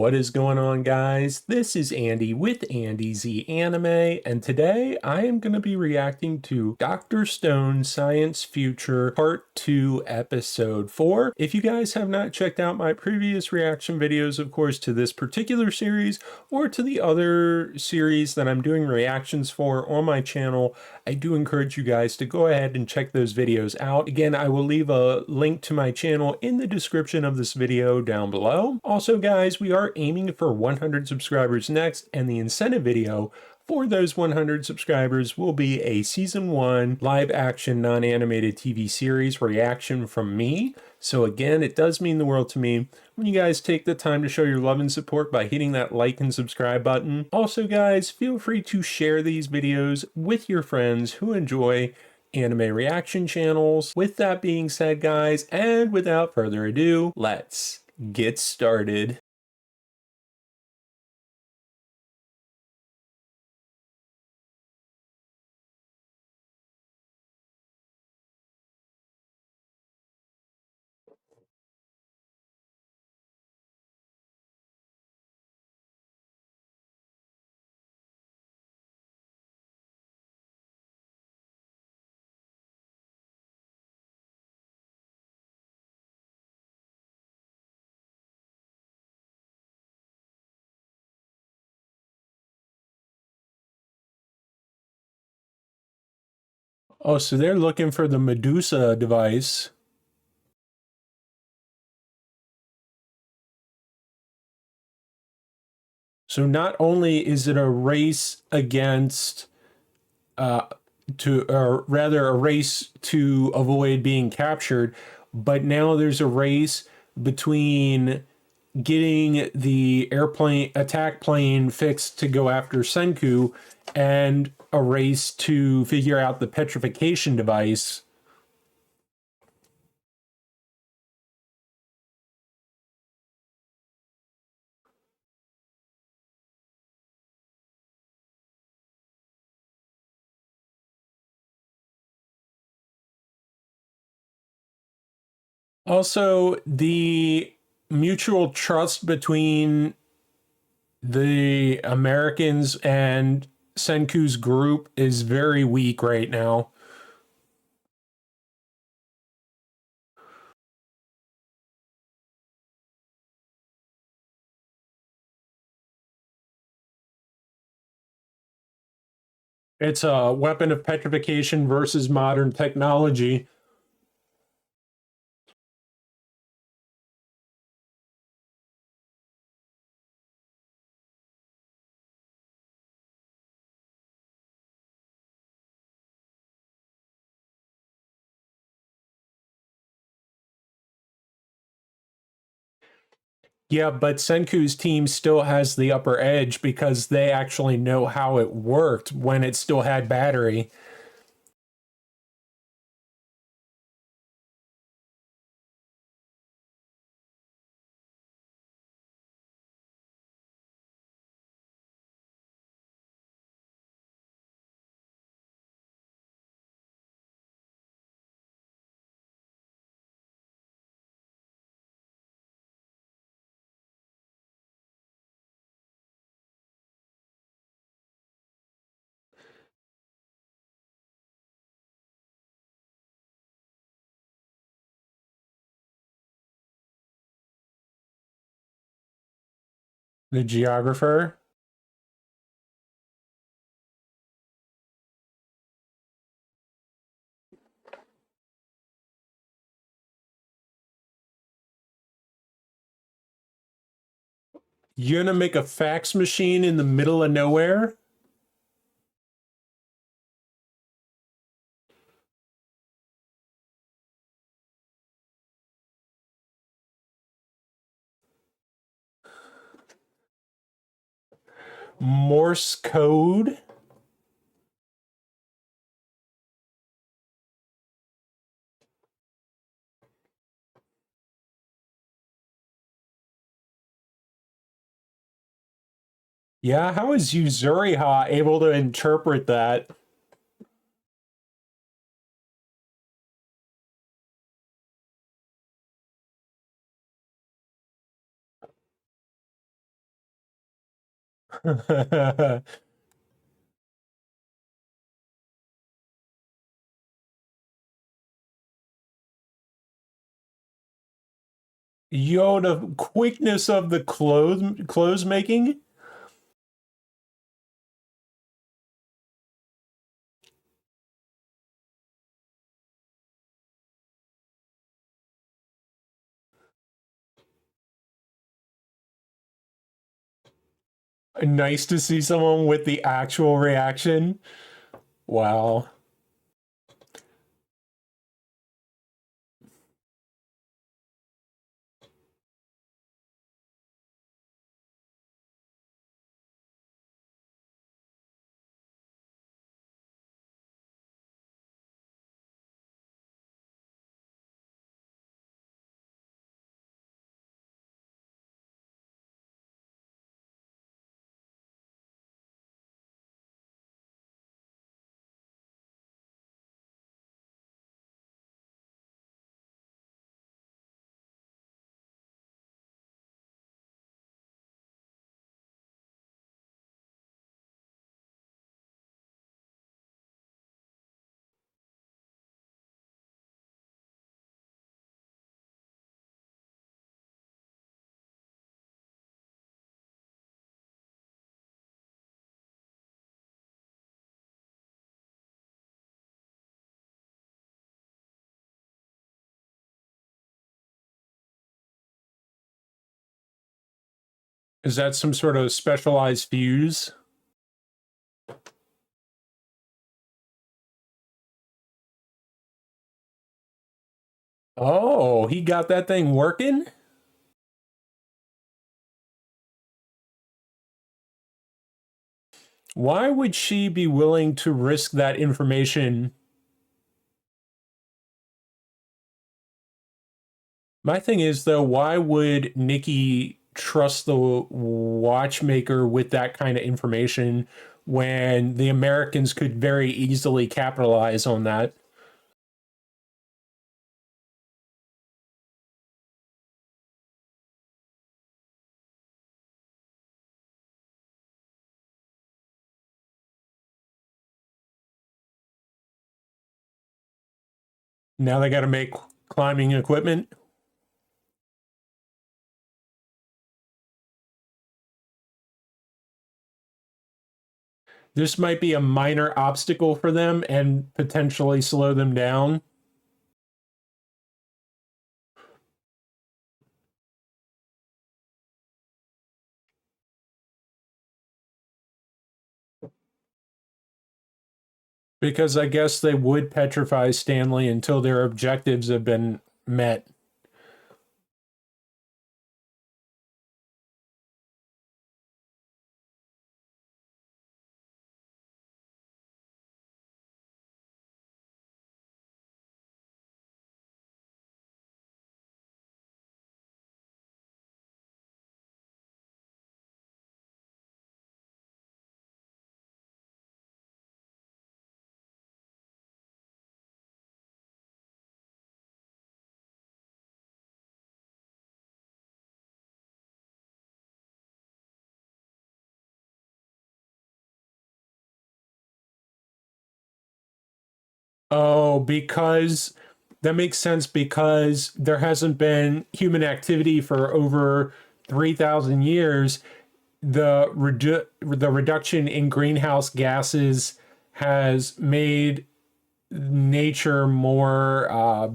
What is going on, guys? This is Andy with Andy Z Anime, and today I am going to be reacting to Dr. Stone Science Future Part 2 Episode 4. If you guys have not checked out my previous reaction videos, of course, to this particular series or to the other series that I'm doing reactions for on my channel, I do encourage you guys to go ahead and check those videos out. Again, I will leave a link to my channel in the description of this video down below. Also, guys, we are aiming for 100 subscribers next, and the incentive video for those 100 subscribers will be a Season 1 live-action non-animated TV series reaction from me. So again, it does mean the world to me when you guys take the time to show your love and support by hitting that like and subscribe button. Also, guys, feel free to share these videos with your friends who enjoy anime reaction channels. With that being said, guys, and without further ado, let's get started. Oh, so they're looking for the Medusa device. So not only is it a race against, or rather a race to avoid being captured, but now there's a race between getting the airplane attack plane fixed to go after Senku and a race to figure out the petrification device. Also, the mutual trust between the Americans and Senku's group is very weak right now. It's a weapon of petrification versus modern technology. Yeah, but Senku's team still has the upper edge because they actually know how it worked when it still had battery. The geographer. You're gonna make a fax machine in the middle of nowhere? Morse code? Yeah, how is Yuzuriha able to interpret that? Yo, the quickness of the clothes making. Nice to see someone with the actual reaction. Wow. Is that some sort of specialized fuse? Oh, he got that thing working? Why would she be willing to risk that information? My thing is, though, why would Nikki trust the watchmaker with that kind of information when the Americans could very easily capitalize on that? Now they got to make climbing equipment. This might be a minor obstacle for them and potentially slow them down. Because I guess they would petrify Stanley until their objectives have been met. Oh, because that makes sense because there hasn't been human activity for over 3,000 years. The reduction in greenhouse gases has made nature more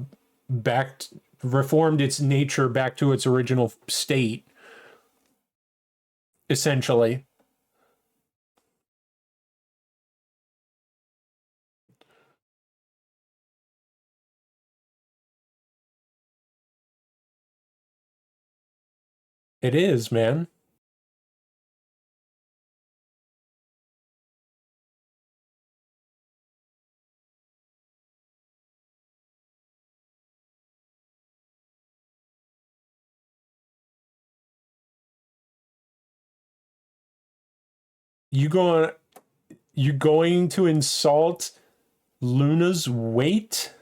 back reformed its nature back to its original state, essentially. It is, man. You going you going to insult Luna's weight?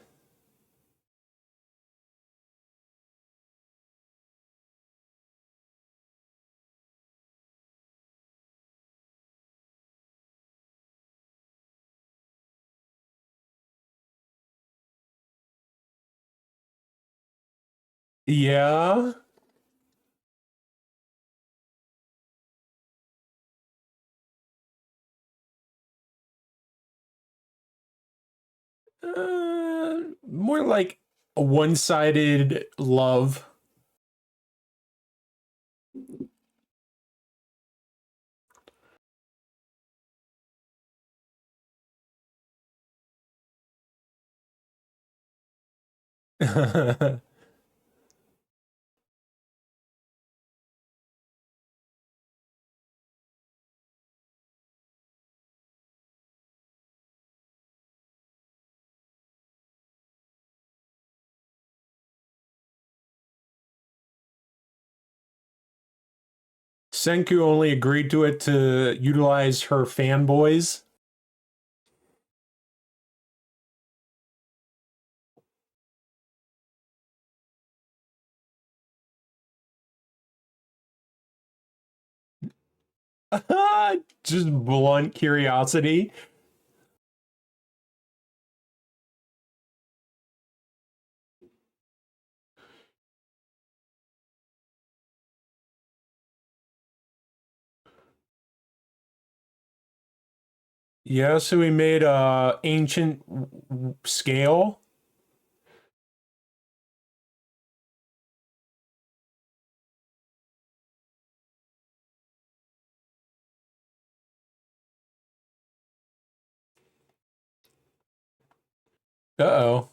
Yeah. More like a one-sided love. Senku only agreed to it to utilize her fanboys. Just blunt curiosity. Yeah, so we made a ancient scale. Uh-oh.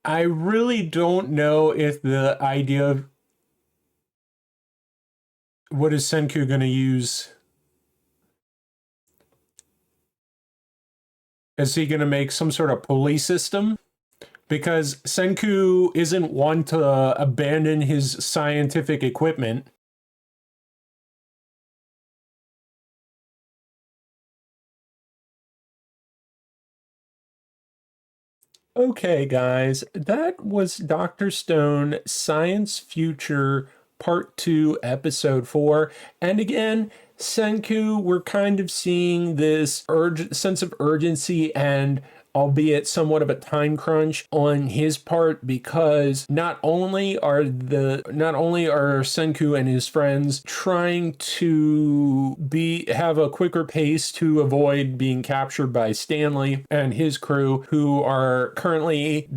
I really don't know if the idea of what is Senku going to use. Is he going to make some sort of pulley system? Because Senku isn't one to abandon his scientific equipment. Okay, guys, that was Dr. Stone Science Future Part 2, Episode 4. And again, Senku, we're kind of seeing this sense of urgency and albeit somewhat of a time crunch on his part, because not only are Senku and his friends trying to have a quicker pace to avoid being captured by Stanley and his crew, who are currently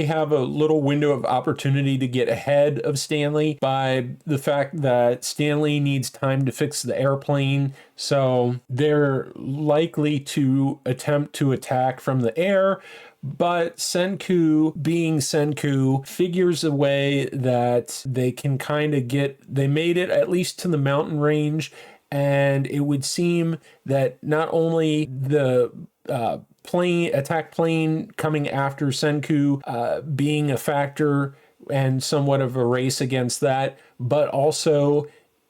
have a little window of opportunity to get ahead of Stanley by the fact that Stanley needs time to fix the airplane, so they're likely to attempt to attack from the air. But Senku, being Senku, figures a way that they can they made it at least to the mountain range. And it would seem that not only the attack plane coming after Senku being a factor and somewhat of a race against that, but also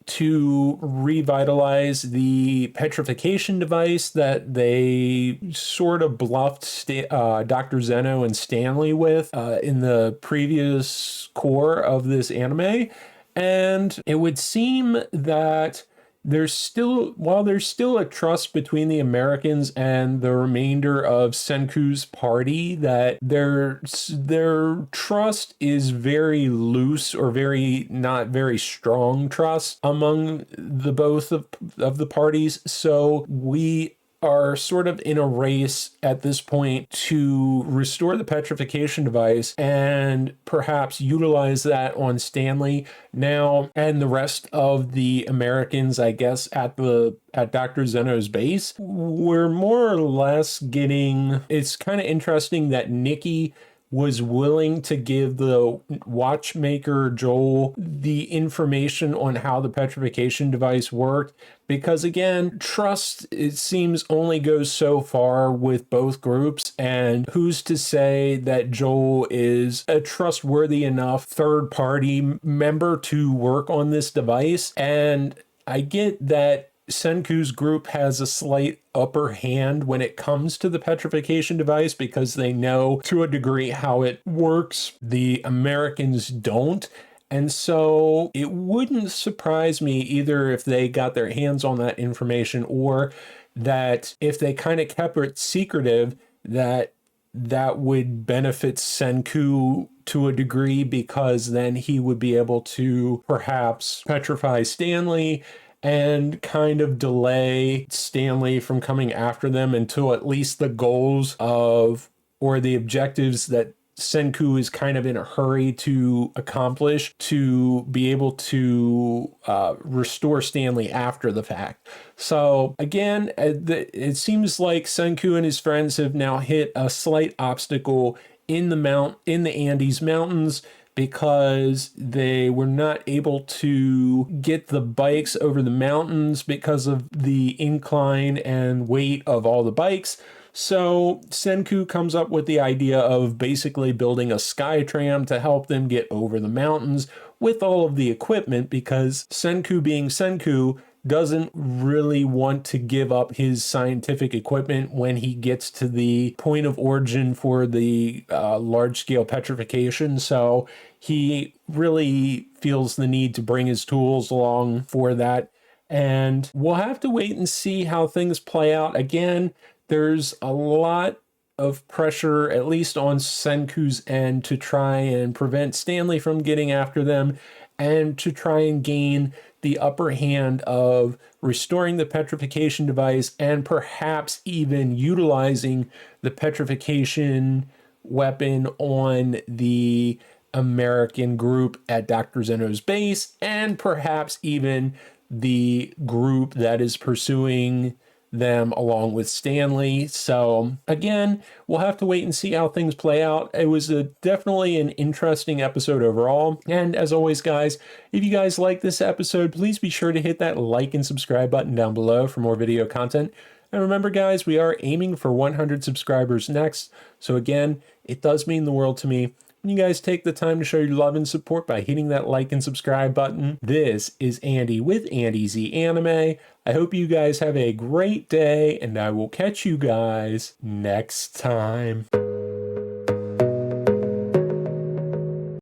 to revitalize the petrification device that they sort of bluffed Dr. Xeno and Stanley with in the previous core of this anime. And it would seem that while there's still a trust between the Americans and the remainder of Senku's party, that their trust is very loose, or very not very strong trust among the both of the parties. So we are sort of in a race at this point to restore the petrification device and perhaps utilize that on Stanley now and the rest of the Americans, I guess, at Dr. Zeno's base. We're more or less getting, it's kind of interesting that Nikki was willing to give the watchmaker Joel the information on how the petrification device worked, because again, trust, it seems, only goes so far with both groups, and who's to say that Joel is a trustworthy enough third party member to work on this device. And I get that Senku's group has a slight upper hand when it comes to the petrification device because they know to a degree how it works. The Americans don't. And so it wouldn't surprise me either if they got their hands on that information, or that if they kind of kept it secretive, that would benefit Senku to a degree, because then he would be able to perhaps petrify Stanley and kind of delay Stanley from coming after them until at least the goals of, or the objectives that Senku is kind of in a hurry to accomplish, to be able to restore Stanley after the fact. So again, it seems like Senku and his friends have now hit a slight obstacle in the Andes Mountains, because they were not able to get the bikes over the mountains because of the incline and weight of all the bikes. So Senku comes up with the idea of basically building a sky tram to help them get over the mountains with all of the equipment, because Senku, being Senku, doesn't really want to give up his scientific equipment when he gets to the point of origin for the large-scale petrification. So he really feels the need to bring his tools along for that. And we'll have to wait and see how things play out. Again, there's a lot of pressure, at least on Senku's end, to try and prevent Stanley from getting after them, and to try and gain the upper hand of restoring the petrification device, and perhaps even utilizing the petrification weapon on the American group at Dr. Xeno's base, and perhaps even the group that is pursuing them along with Stanley. So again, we'll have to wait and see how things play out. It was definitely an interesting episode overall. And as always, guys, if you guys like this episode, please be sure to hit that like and subscribe button down below for more video content. And remember, guys, we are aiming for 100 subscribers next. So again, it does mean the world to me when you guys take the time to show your love and support by hitting that like and subscribe button. This is Andy with Andy Z Anime. I hope you guys have a great day, and I will catch you guys next time.